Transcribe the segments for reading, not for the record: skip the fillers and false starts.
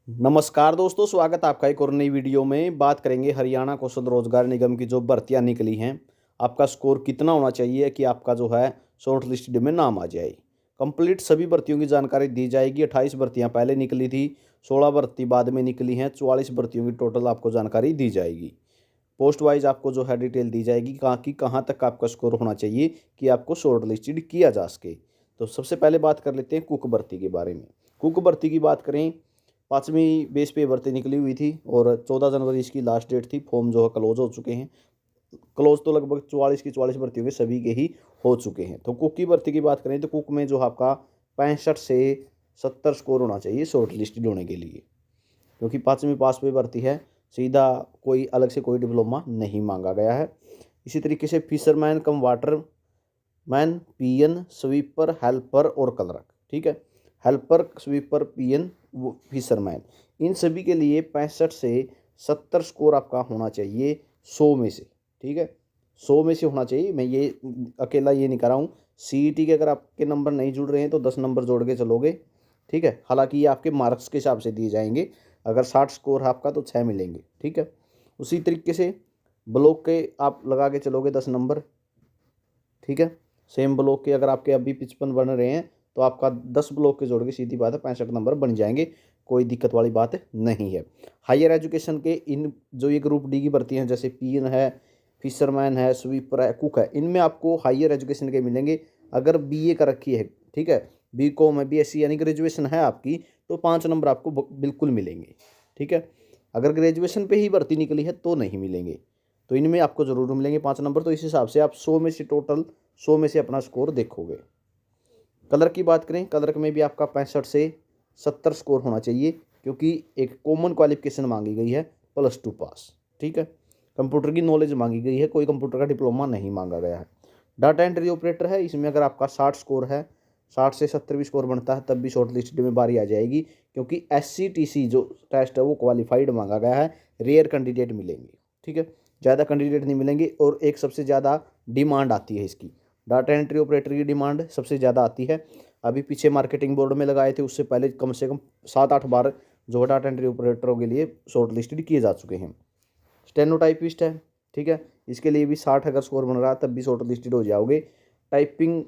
नमस्कार दोस्तों, स्वागत है आपका एक और नई वीडियो में। बात करेंगे हरियाणा कौशल रोजगार निगम की जो भर्तियां निकली हैं। आपका स्कोर कितना होना चाहिए कि आपका जो है शॉर्ट लिस्टेड में नाम आ जाए। कंप्लीट सभी भर्तियों की जानकारी दी जाएगी। 28 भर्तियां पहले निकली थी, 16 भर्ती बाद में निकली हैं, 44 भर्तियों की टोटल आपको जानकारी दी जाएगी। पोस्ट वाइज आपको जो है डिटेल दी जाएगी कहाँ तक आपका स्कोर होना चाहिए कि आपको शॉर्ट लिस्टेड किया जा सके। तो सबसे पहले बात कर लेते हैं कुक भर्ती के बारे में। कुक भर्ती की बात करें, 5वीं बेस पे भर्ती निकली हुई थी और 14 जनवरी इसकी लास्ट डेट थी। फॉर्म जो है क्लोज हो चुके हैं। क्लोज तो लगभग 44 की 44 भर्तियों के सभी के ही हो चुके हैं। तो कुक की भर्ती की बात करें तो कुक में जो आपका 65 से 70 स्कोर होना चाहिए शॉर्ट लिस्टेड होने के लिए, क्योंकि 5वीं पास पे भर्ती है। सीधा कोई अलग से कोई डिप्लोमा नहीं मांगा गया है। इसी तरीके से फिशरमैन कम वाटरमैन, पीएन, स्वीपर, हेल्पर और क्लर्क, ठीक है। हेल्पर, स्वीपर, पीएन, वो फिशरमैन, इन सभी के लिए 65 से 70 स्कोर आपका होना चाहिए 100 में से, ठीक है। 100 में से होना चाहिए। मैं ये अकेला ये नहीं कर रहा हूँ। सीईटी के अगर आपके नंबर नहीं जुड़ रहे हैं तो 10 नंबर जोड़ के चलोगे, ठीक है। हालांकि ये आपके मार्क्स के हिसाब से दिए जाएंगे। अगर 60 स्कोर है आपका तो 6 मिलेंगे, ठीक है। उसी तरीके से ब्लॉक के आप लगा के चलोगे 10 नंबर, ठीक है। सेम ब्लॉक के अगर आपके अभी 55 बन रहे हैं तो आपका 10 ब्लॉक के जोड़ के सीधी बात है 65 नंबर बन जाएंगे। कोई दिक्कत वाली बात नहीं है। हायर एजुकेशन के इन जो ये ग्रुप डी की भर्ती हैं, जैसे पीएन है, फिशरमैन है, स्वीपर है, कुक है, इनमें आपको हायर एजुकेशन के मिलेंगे। अगर बीए का रखी है, ठीक है, बीकॉम है, बीएससी यानी ग्रेजुएशन है आपकी, तो 5 नंबर आपको बिल्कुल मिलेंगे, ठीक है। अगर ग्रेजुएशन पे ही भर्ती निकली है तो नहीं मिलेंगे। तो इनमें आपको ज़रूर मिलेंगे 5 नंबर। तो इस हिसाब से आप 100 में से टोटल 100 में से अपना स्कोर देखोगे। कलर की बात करें, कलर में भी आपका 65 से 70 स्कोर होना चाहिए, क्योंकि एक कॉमन क्वालिफिकेशन मांगी गई है, +2 पास, ठीक है। कंप्यूटर की नॉलेज मांगी गई है, कोई कंप्यूटर का डिप्लोमा नहीं मांगा गया है। डाटा एंट्री ऑपरेटर है, इसमें अगर आपका 60 स्कोर है, 60 से 70 भी स्कोर बनता है तब भी शॉर्ट लिस्टेड में बारी आ जाएगी, क्योंकि SCTC जो टेस्ट है वो क्वालिफाइड मांगा गया है। रेयर कैंडिडेट मिलेंगे, ठीक है, ज़्यादा कैंडिडेट नहीं मिलेंगे। और एक सबसे ज़्यादा डिमांड आती है इसकी, डाटा एंट्री ऑपरेटर की डिमांड सबसे ज़्यादा आती है। अभी पीछे मार्केटिंग बोर्ड में लगाए थे, उससे पहले कम से कम 7-8 बार जो डाटा एंट्री ऑपरेटरों के लिए शॉर्ट लिस्टेड किए जा चुके हैं। स्टेनोटाइपिस्ट है, ठीक है, इसके लिए भी 60 अगर स्कोर बन रहा है तब भी शॉर्ट लिस्टेड हो जाओगे। Typing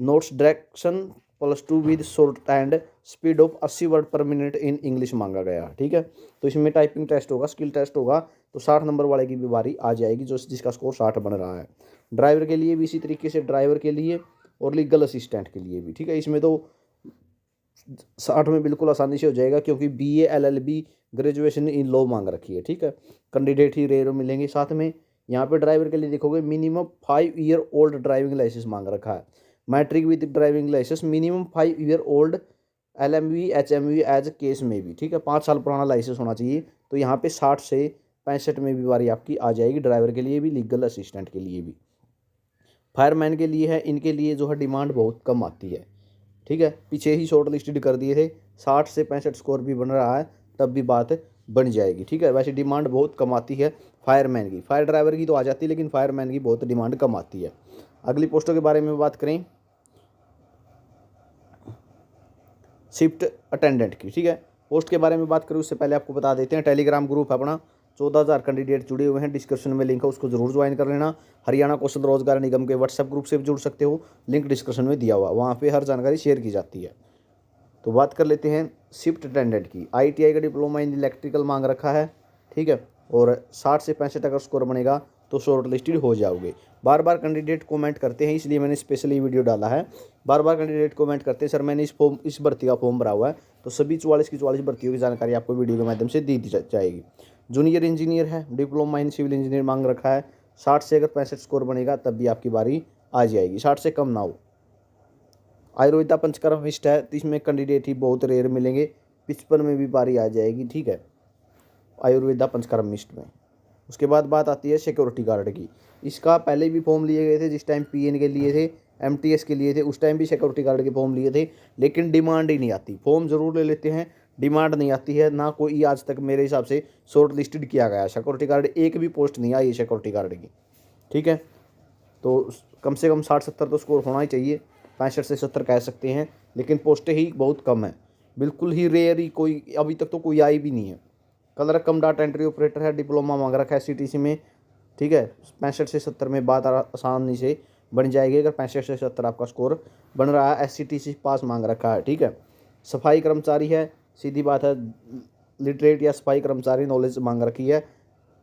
notes direction +2 with short and speed of 80 word पर मिनट इन इंग्लिश मांगा गया, ठीक है। तो इसमें टाइपिंग टेस्ट होगा, स्किल टेस्ट होगा, तो 60 नंबर वाले की भी बारी आ जाएगी जो जिसका स्कोर 60 बन रहा है। ड्राइवर के लिए भी इसी तरीके से, ड्राइवर के लिए और लीगल असिस्टेंट के लिए भी, ठीक है। इसमें तो 60 में बिल्कुल आसानी से हो जाएगा, क्योंकि BA LLB graduation in law मांग रखी है, ठीक है। कैंडिडेट ही रेयर मिलेंगे। साथ में यहाँ पे ड्राइवर के लिए देखोगे minimum 5 year old driving license मांग रखा है। Matric with driving license, minimum 5 year old LMV HMV as case में भी, ठीक है, 5 साल पुराना लाइसेंस होना चाहिए। तो यहाँ पे 60 से 65 में भी बारी आपकी आ जाएगी, ड्राइवर के लिए भी, लीगल असिस्टेंट के लिए भी। फायरमैन के लिए है, इनके लिए जो है डिमांड बहुत कम आती है, ठीक है। पीछे ही शॉर्ट लिस्टेड कर दिए थे, 60 से 65 स्कोर भी बन रहा है तब भी बात बन जाएगी, ठीक है। वैसे डिमांड बहुत कम आती है फायरमैन की। फायर ड्राइवर की तो आ जाती है, लेकिन फायरमैन की बहुत डिमांड कम आती है। अगली पोस्टों के बारे में बात करें, शिफ्ट अटेंडेंट की, ठीक है। पोस्ट के बारे में बात करूँ उससे पहले आपको बता देते हैं, टेलीग्राम ग्रुप है अपना, 14,000 कैंडिडेट जुड़े हुए हैं। डिस्क्रिप्शन में लिंक है, उसको जरूर ज्वाइन कर लेना। हरियाणा कौशल रोजगार निगम के व्हाट्सएप ग्रुप से भी जुड़ सकते हो, लिंक डिस्क्रिप्शन में दिया हुआ, वहाँ पे हर जानकारी शेयर की जाती है। तो बात कर लेते हैं शिफ्ट अटेंडेंट की। ITI का डिप्लोमा इन इलेक्ट्रिकल मांग रखा है, ठीक है। और 60 से 65 अगर स्कोर बनेगा तो शॉर्ट लिस्टेड हो जाओगे। बार बार कैंडिडेट कमेंट करते हैं, इसलिए मैंने स्पेशली वीडियो डाला है। बार बार कैंडिडेट कमेंट करते हैं, सर मैंने इस भर्ती का फॉर्म भरा हुआ है। तो सभी 44 की 44 भर्तियों की जानकारी आपको वीडियो के माध्यम से दी जाएगी। जूनियर इंजीनियर है, डिप्लोमा इन सिविल इंजीनियर मांग रखा है। 60 से अगर 65 स्कोर बनेगा तब भी आपकी बारी आ जाएगी, 60 से कम ना हो। आयुर्वेदा पंचकर्मिस्ट है, तो इसमें कैंडिडेट ही बहुत रेयर मिलेंगे, 55 में भी बारी आ जाएगी, ठीक है, आयुर्वेदा पंचकर्मिस्ट में। उसके बाद बात आती है सिक्योरिटी गार्ड की। इसका पहले भी फॉर्म लिए गए थे, जिस टाइम PN के लिए थे, MTS के लिए थे, उस टाइम भी सिक्योरिटी गार्ड के फॉर्म लिए थे, लेकिन डिमांड ही नहीं आती। फॉर्म जरूर ले लेते हैं, डिमांड नहीं आती है। ना कोई आज तक मेरे हिसाब से शॉर्ट लिस्टेड किया गया सिक्योरिटी गार्ड, एक भी पोस्ट नहीं आई सिक्योरिटी गार्ड की, ठीक है। तो कम से कम 60-70 तो स्कोर होना ही चाहिए, 65 से 70 कह सकते हैं, लेकिन पोस्टें ही बहुत कम है। बिल्कुल ही रेयर ही, कोई अभी तक तो कोई आई भी नहीं है। कलर कम डाटा एंट्री ऑपरेटर है, डिप्लोमा मांग रखा है सीटीसी में, ठीक है। 65 से 70 में बात आसानी से बन जाएगी अगर 65 से 70 आपका स्कोर बन रहा है। एससीटीसी पास मांग रखा है, ठीक है। सफाई कर्मचारी है, सीधी बात है, लिटरेट या सफाई कर्मचारी नॉलेज मांग रखी है,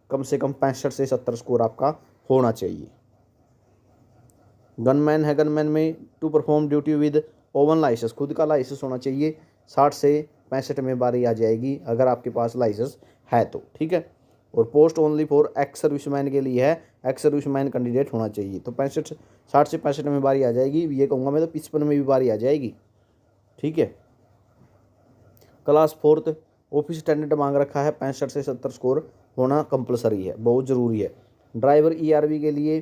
कम से कम 65 से 70 स्कोर आपका होना चाहिए। गनमैन है, गनमैन में to perform duty with own license, खुद का लाइसेंस होना चाहिए। 60 से 65 में बारी आ जाएगी अगर आपके पास लाइसेंस है तो, ठीक है। और post only for ex serviceman के लिए है, एक्स सर्विसमैन कैंडिडेट होना चाहिए। तो 60 से 65 में बारी आ जाएगी, ये कहूँगा मैं तो 55 में भी बारी आ जाएगी, ठीक है। क्लास 4 ऑफिस अटेंडेंट मांग रखा है, 65 से 70 स्कोर होना कंपलसरी है, बहुत ज़रूरी है। ड्राइवर ईआरवी के लिए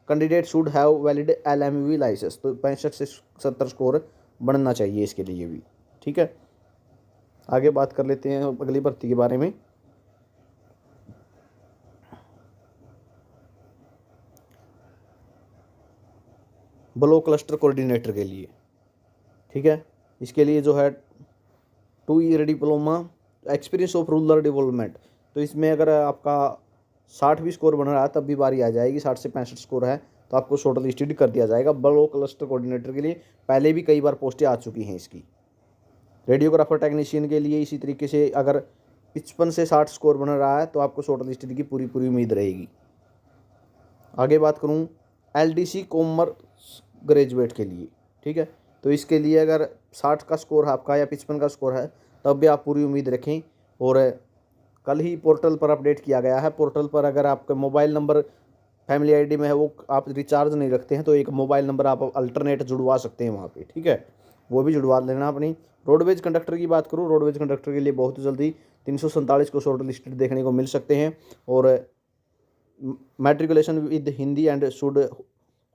candidate should have valid LMV license, तो 65 से 70 स्कोर बनना चाहिए इसके लिए भी, ठीक है। आगे बात कर लेते हैं अगली भर्ती के बारे में। ब्लॉक क्लस्टर कोऑर्डिनेटर के लिए, ठीक है। इसके लिए जो है 2 year diploma experience of rural development, तो इसमें अगर आपका 60 भी स्कोर बन रहा है तब भी बारी आ जाएगी। 60 से 65 स्कोर है तो आपको शॉर्ट लिस्टेड कर दिया जाएगा। ब्लॉक क्लस्टर कोऑर्डिनेटर के लिए पहले भी कई बार पोस्टें आ चुकी हैं इसकी। रेडियोग्राफर टेक्नीशियन के लिए इसी तरीके से अगर 55 से 60 स्कोर बन रहा है तो आपको शॉर्ट लिस्टेड की पूरी उम्मीद रहेगी। आगे बात करूं एलडीसी कॉमर्स ग्रेजुएट के लिए, ठीक है। तो इसके लिए अगर 60 का स्कोर आपका या 55 का स्कोर है तब भी आप पूरी उम्मीद रखें। और कल ही पोर्टल पर अपडेट किया गया है, पोर्टल पर अगर आपका मोबाइल नंबर फैमिली आईडी में है, वो आप रिचार्ज नहीं रखते हैं तो एक मोबाइल नंबर आप अल्टरनेट जुड़वा सकते हैं वहाँ पे, ठीक है, वो भी जुड़वा लेना अपनी। रोडवेज कंडक्टर की बात करूँ, रोडवेज कंडक्टर के लिए बहुत जल्दी 347 को शॉर्ट लिस्टेड देखने को मिल सकते हैं। और matriculation with Hindi and should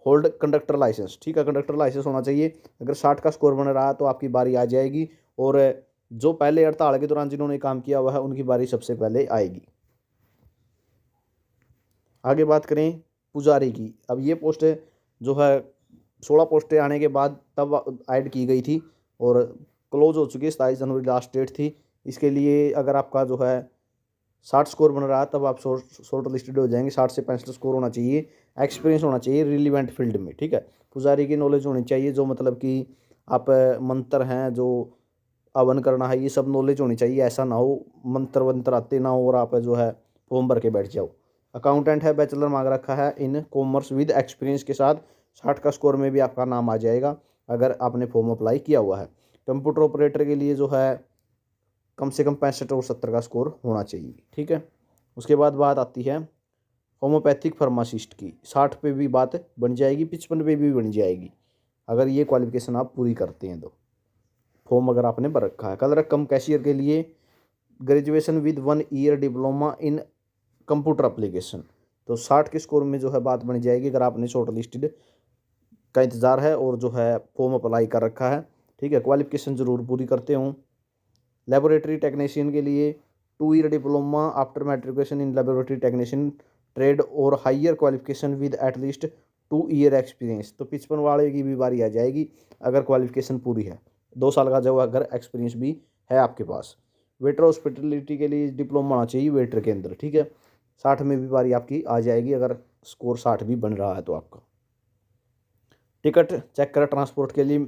hold conductor license, ठीक है, कंडक्टर लाइसेंस होना चाहिए। अगर 60 का स्कोर बन रहा है तो आपकी बारी आ जाएगी। और जो पहले हड़ताल के दौरान जिन्होंने काम किया हुआ है उनकी बारी सबसे पहले आएगी। आगे बात करें पुजारी की, अब ये पोस्ट जो है 16 पोस्टें आने के बाद तब ऐड की गई थी और क्लोज हो चुकी है, 27 जनवरी लास्ट डेट थी। इसके लिए अगर आपका जो है 60 स्कोर बन रहा है तब आप शॉर्ट लिस्टेड हो जाएंगे। 60 से 65 स्कोर होना चाहिए, एक्सपीरियंस होना चाहिए रिलीवेंट फील्ड में, ठीक है। पुजारी की नॉलेज होनी चाहिए, जो मतलब कि आप मंत्र हैं, जो हवन करना है, ये सब नॉलेज होनी चाहिए। ऐसा ना हो मंत्र वंत्र आते ना हो और आप जो है फॉर्म भर के बैठ जाओ। अकाउंटेंट है, बैचलर मांग रखा है इन कॉमर्स विद एक्सपीरियंस के साथ, 60 का स्कोर में भी आपका नाम आ जाएगा अगर आपने फॉर्म अप्लाई किया हुआ है। कंप्यूटर ऑपरेटर के लिए जो है कम से कम 65 और 70 का स्कोर होना चाहिए, ठीक है। उसके बाद बात आती है होम्योपैथिक फार्मासिस्ट की, 60 पे भी बात बन जाएगी, 55 पे भी बन जाएगी अगर ये क्वालिफिकेशन आप पूरी करते हैं तो, फॉर्म अगर आपने भर रखा है। कलर कम कैशियर के लिए graduation with 1 year diploma in computer application, तो 60 के स्कोर में जो है बात बन जाएगी अगर आपने शॉर्ट लिस्टेड का इंतज़ार है और जो है फॉर्म अप्लाई कर रखा है, ठीक है। क्वालिफिकेशन ज़रूर पूरी करते हों। लेबोरेटरी टेक्नीशियन के लिए 2 year diploma after matriculation in laboratory technician trade और higher qualification with at least 2 year experience, तो 55 वाले की भी बारी आ जाएगी अगर क्वालिफिकेशन पूरी है, 2 साल का जो अगर एक्सपीरियंस भी है आपके पास। वेटर हॉस्पिटलिटी के लिए डिप्लोमा होना चाहिए वेटर के अंदर, ठीक है। 60 में भी बारी आपकी आ जाएगी अगर स्कोर 60 भी बन रहा है तो आपका। टिकट चेक कर ट्रांसपोर्ट के लिए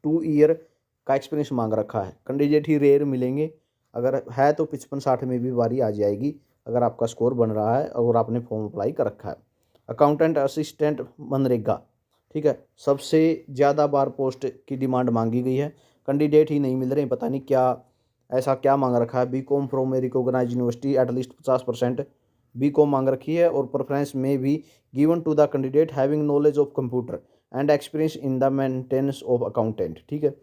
2 ईयर का एक्सपीरियंस मांग रखा है, कैंडिडेट ही रेयर मिलेंगे, अगर है तो 55-60 में भी बारी आ जाएगी अगर आपका स्कोर बन रहा है और आपने फॉर्म अप्लाई कर रखा है। अकाउंटेंट असिस्टेंट मनरेगा, ठीक है, सबसे ज़्यादा बार पोस्ट की डिमांड मांगी गई है, कैंडिडेट ही नहीं मिल रहे, पता नहीं क्या ऐसा क्या मांग रखा है। BCom from a recognized university एटलीस्ट 50% बीकॉम मांग रखी है और प्रेफरेंस में भी given to the candidate having knowledge of computer and experience in the maintenance of accountant, ठीक है।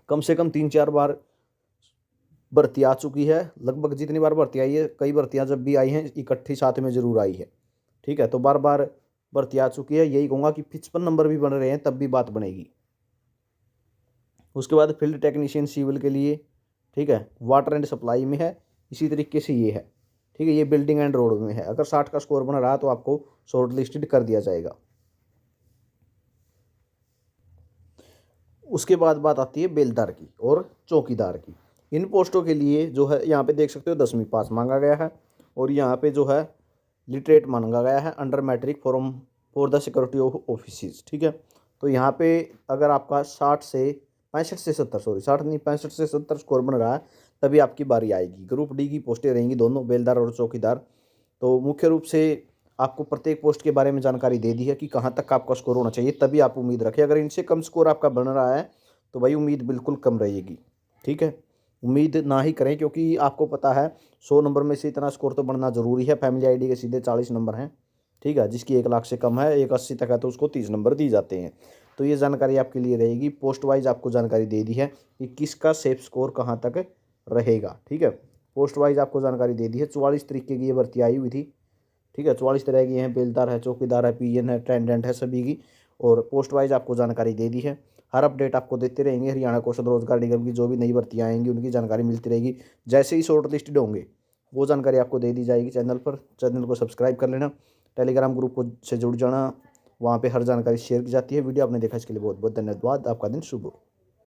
कम से कम 3-4 बार भर्ती आ चुकी है, लगभग जितनी बार भर्ती आई है, कई भर्तियां जब भी आई हैं इकट्ठी साथ में ज़रूर आई है, ठीक है। तो बार बार भर्ती आ चुकी है, यही कहूँगा कि 55 नंबर भी बन रहे हैं तब भी बात बनेगी। उसके बाद फील्ड टेक्नीशियन सिविल के लिए, ठीक है, वाटर एंड सप्लाई में है, इसी तरीके से ये है, ठीक है, ये बिल्डिंग एंड रोड में है। अगर 60 का स्कोर बन रहा है तो आपको शॉर्ट लिस्टेड कर दिया जाएगा। उसके बाद बात आती है बेलदार की और चौकीदार की। इन पोस्टों के लिए जो है यहाँ पे देख सकते हो 10वीं पास मांगा गया है और यहाँ पे जो है लिटरेट मांगा गया है under matric form for the security of office. ठीक है, तो यहाँ पे अगर आपका 60 से 65 से 70 स्कोर बन रहा है तभी आपकी बारी आएगी। ग्रुप डी की पोस्टें रहेंगी दोनों, बेलदार और चौकीदार। तो मुख्य रूप से आपको प्रत्येक पोस्ट के बारे में जानकारी दे दी है कि कहाँ तक आपका स्कोर होना चाहिए, तभी आप उम्मीद रखें। अगर इनसे कम स्कोर आपका बन रहा है तो भाई उम्मीद बिल्कुल कम रहेगी। ठीक है, उम्मीद ना ही करें, क्योंकि आपको पता है 100 नंबर में से इतना स्कोर तो बनना ज़रूरी है। फैमिली आईडी के सीधे 40 नंबर हैं। ठीक है, जिसकी 1 लाख से कम है, 180 तक है तो उसको 30 नंबर दी जाते हैं। तो ये जानकारी आपके लिए रहेगी। पोस्ट वाइज आपको जानकारी दे दी है कि किसका सेफ स्कोर कहाँ तक रहेगा। ठीक है, पोस्ट वाइज आपको जानकारी दे दी है। 44 तरीके की ये भर्ती आई हुई थी। ठीक है, 44 तरह की हैं, बेलदार है, चौकीदार है, पीएन है, अटेंडेंट है, सभी की। और पोस्ट वाइज आपको जानकारी दे दी है। हर अपडेट आपको देते रहेंगे। हरियाणा कौशल रोजगार निगम की जो भी नई भर्तियाँ आएंगी उनकी जानकारी मिलती रहेगी। जैसे ही शॉर्ट लिस्टेड होंगे वो जानकारी आपको दे दी जाएगी चैनल पर। चैनल को सब्सक्राइब कर लेना, टेलीग्राम ग्रुप को से जुड़ जाना, वहाँ पे हर जानकारी शेयर की जाती है। वीडियो आपने देखा इसके लिए बहुत बहुत धन्यवाद। आपका दिन शुभ हो।